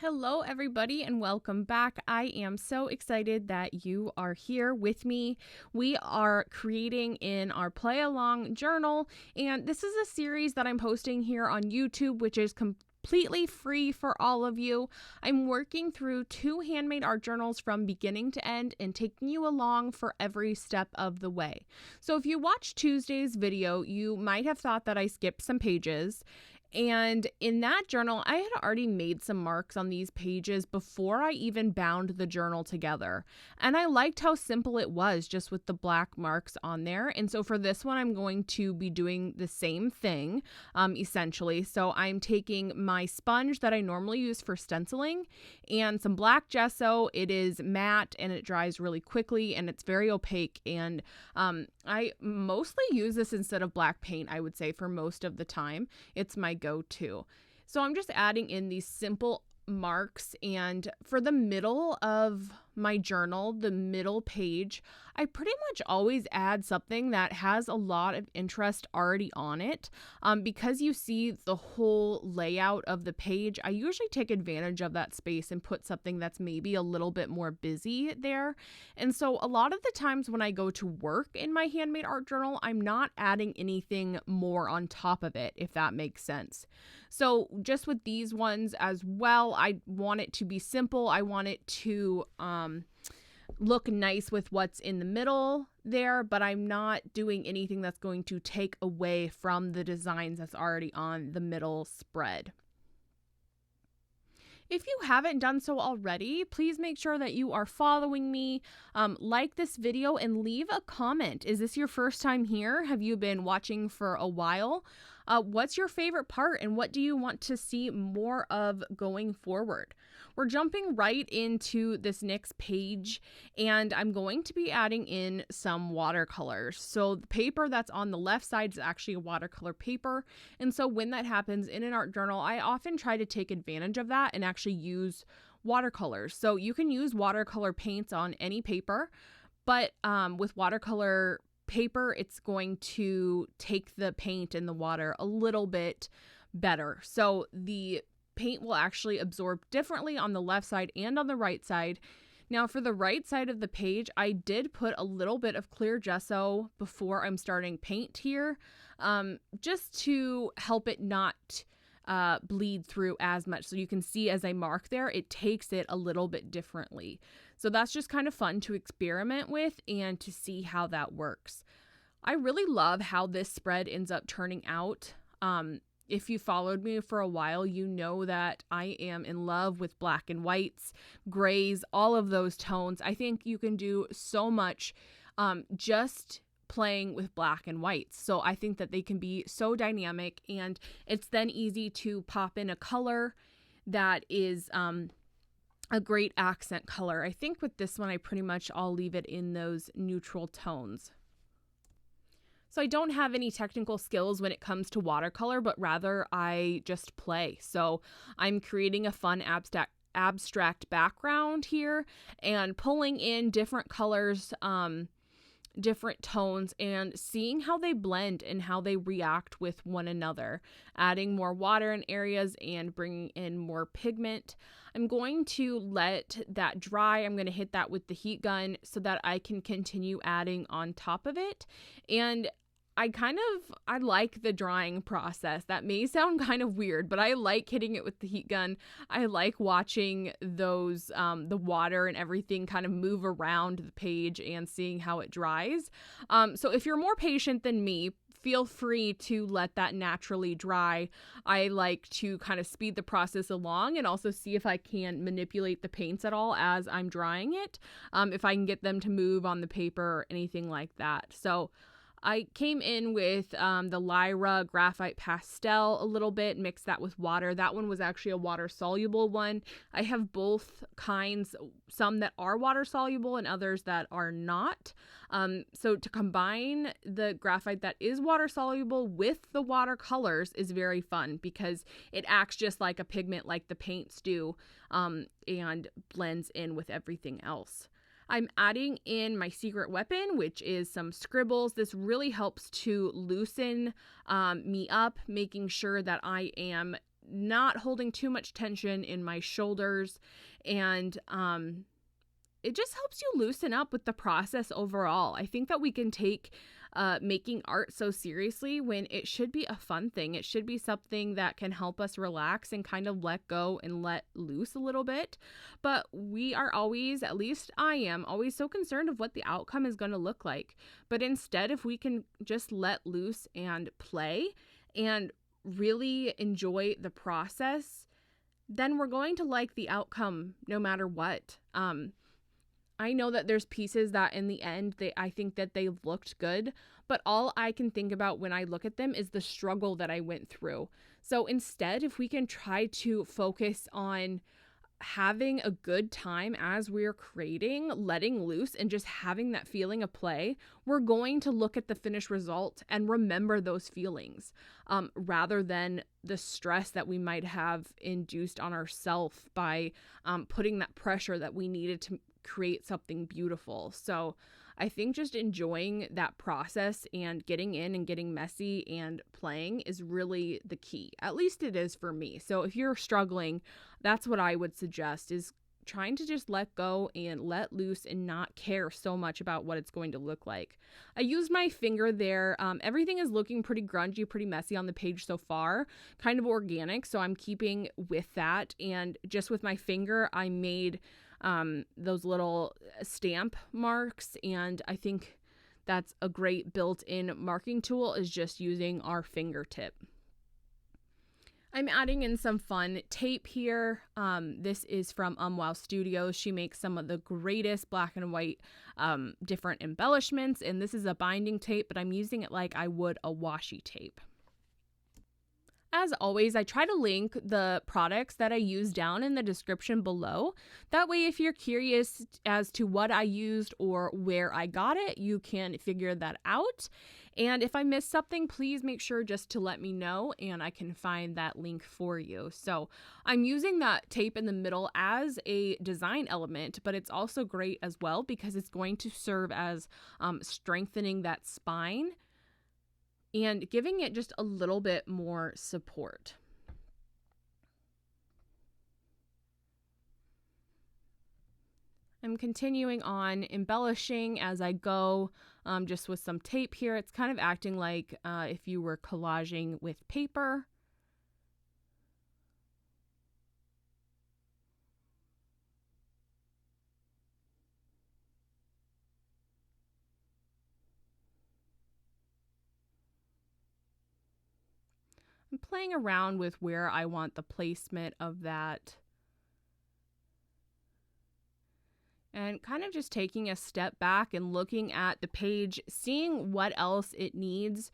Hello, everybody, and welcome back. I am so excited that you are here with me. We are creating in our play along journal, and this is a series that I'm posting here on YouTube, which is completely free for all of you. I'm working through 2 handmade art journals from beginning to end and taking you along for every step of the way. So if you watched Tuesday's video, you might have thought that I skipped some pages. And in that journal, I had already made some marks on these pages before I even bound the journal together. And I liked how simple it was just with the black marks on there. And so for this one, I'm going to be doing the same thing, essentially. So I'm taking my sponge that I normally use for stenciling and some black gesso. It is matte and it dries really quickly and it's very opaque. And I mostly use this instead of black paint, I would say, for most of the time. It's my go-to. So I'm just adding in these simple marks, and for the middle of my journal, the middle page, I pretty much always add something that has a lot of interest already on it. Because you see the whole layout of the page, I usually take advantage of that space and put something that's maybe a little bit more busy there. And so a lot of the times when I go to work in my handmade art journal, I'm not adding anything more on top of it, if that makes sense. So just with these ones as well, I want it to be simple. I want it to look nice with what's in the middle there, but I'm not doing anything that's going to take away from the designs that's already on the middle spread. If you haven't done so already, please make sure that you are following me, like this video, and leave a comment. Is this your first time here? Have you been watching for a while? What's your favorite part and what do you want to see more of going forward? We're jumping right into this next page, and I'm going to be adding in some watercolors. So the paper that's on the left side is actually a watercolor paper. And so when that happens in an art journal, I often try to take advantage of that and actually use watercolors. So you can use watercolor paints on any paper, but with watercolor paper, it's going to take the paint and the water a little bit better. So the paint will actually absorb differently on the left side and on the right side. Now for the right side of the page, I did put a little bit of clear gesso before I'm starting paint here, just to help it not bleed through as much. So you can see as I mark there, it takes it a little bit differently. So that's just kind of fun to experiment with and to see how that works. I really love how this spread ends up turning out. If you followed me for a while, you know that I am in love with black and whites, grays, all of those tones. I think you can do so much just playing with black and whites. So I think that they can be so dynamic, and it's then easy to pop in a color that is a great accent color. I think with this one, I pretty much I'll leave it in those neutral tones. So I don't have any technical skills when it comes to watercolor, but rather I just play. So I'm creating a fun abstract background here and pulling in different colors, different tones, and seeing how they blend and how they react with one another, adding more water in areas and bringing in more pigment. I'm going to let that dry. I'm going to hit that with the heat gun so that I can continue adding on top of it. And I like the drying process. That may sound kind of weird, but I like hitting it with the heat gun. I like watching those, the water and everything kind of move around the page and seeing how it dries. So if you're more patient than me, feel free to let that naturally dry. I like to kind of speed the process along and also see if I can manipulate the paints at all as I'm drying it, if I can get them to move on the paper or anything like that. So I came in with the Lyra Graphite Pastel a little bit, mixed that with water. That one was actually a water-soluble one. I have both kinds, some that are water-soluble and others that are not. So to combine the graphite that is water-soluble with the watercolors is very fun because it acts just like a pigment like the paints do, and blends in with everything else. I'm adding in my secret weapon, which is some scribbles. This really helps to loosen me up, making sure that I am not holding too much tension in my shoulders. And it just helps you loosen up with the process overall. I think that we can take making art so seriously when it should be a fun thing. It should be something that can help us relax and kind of let go and let loose a little bit. But we are always, at least I am, always so concerned of what the outcome is going to look like. But instead, if we can just let loose and play and really enjoy the process, then we're going to like the outcome no matter what. I know that there's pieces that in the end, I think that they looked good, but all I can think about when I look at them is the struggle that I went through. So instead, if we can try to focus on having a good time as we're creating, letting loose, and just having that feeling of play, we're going to look at the finished result and remember those feelings, rather than the stress that we might have induced on ourselves by putting that pressure that we needed to create something beautiful. So I think just enjoying that process and getting in and getting messy and playing is really the key. At least it is for me. So if you're struggling, that's what I would suggest, is trying to just let go and let loose and not care so much about what it's going to look like. I used my finger there. Everything is looking pretty grungy, pretty messy on the page so far, kind of organic. So I'm keeping with that. And just with my finger, I made those little stamp marks, and I think that's a great built-in marking tool, is just using our fingertip. I'm adding in some fun tape here. This is from Wow Studios. She makes some of the greatest black and white different embellishments, and this is a binding tape, but I'm using it like I would a washi tape. As always, I try to link the products that I use down in the description below. That way, if you're curious as to what I used or where I got it, you can figure that out. And if I missed something, please make sure just to let me know and I can find that link for you. So I'm using that tape in the middle as a design element, but it's also great as well because it's going to serve as strengthening that spine and giving it just a little bit more support. I'm continuing on embellishing as I go, just with some tape here. It's kind of acting like if you were collaging with paper. I'm playing around with where I want the placement of that. And kind of just taking a step back and looking at the page, seeing what else it needs,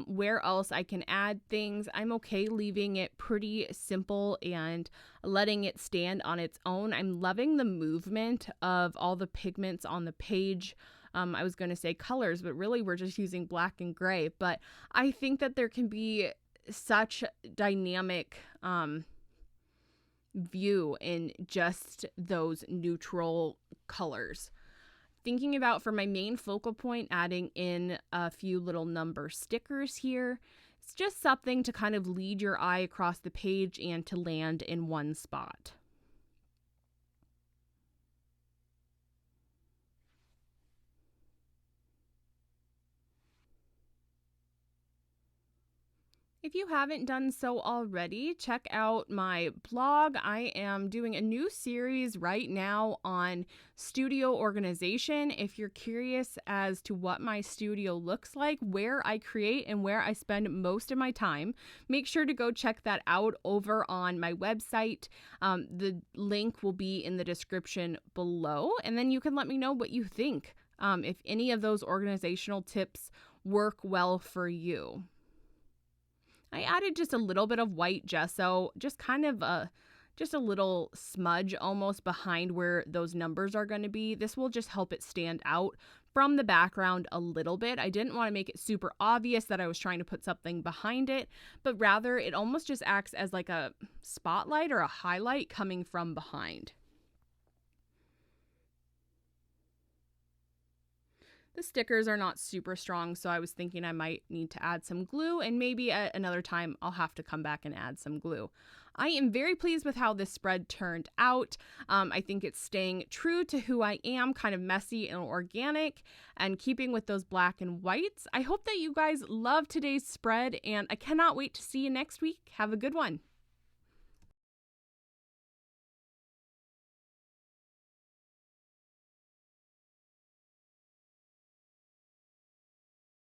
where else I can add things. I'm okay leaving it pretty simple and letting it stand on its own. I'm loving the movement of all the pigments on the page. I was going to say colors, but really we're just using black and gray. But I think that there can be such dynamic view in just those neutral colors. Thinking about, for my main focal point, adding in a few little number stickers here. It's just something to kind of lead your eye across the page and to land in one spot. If you haven't done so already, check out my blog. I am doing a new series right now on studio organization. If you're curious as to what my studio looks like, where I create and where I spend most of my time, make sure to go check that out over on my website. The link will be in the description below, and then you can let me know what you think, if any of those organizational tips work well for you. I added just a little bit of white gesso, just kind of just a little smudge almost behind where those numbers are going to be. This will just help it stand out from the background a little bit. I didn't want to make it super obvious that I was trying to put something behind it, but rather it almost just acts as like a spotlight or a highlight coming from behind. The stickers are not super strong, so I was thinking I might need to add some glue, and maybe at another time I'll have to come back and add some glue. I am very pleased with how this spread turned out. I think it's staying true to who I am, kind of messy and organic, and keeping with those black and whites. I hope that you guys love today's spread, and I cannot wait to see you next week. Have a good one.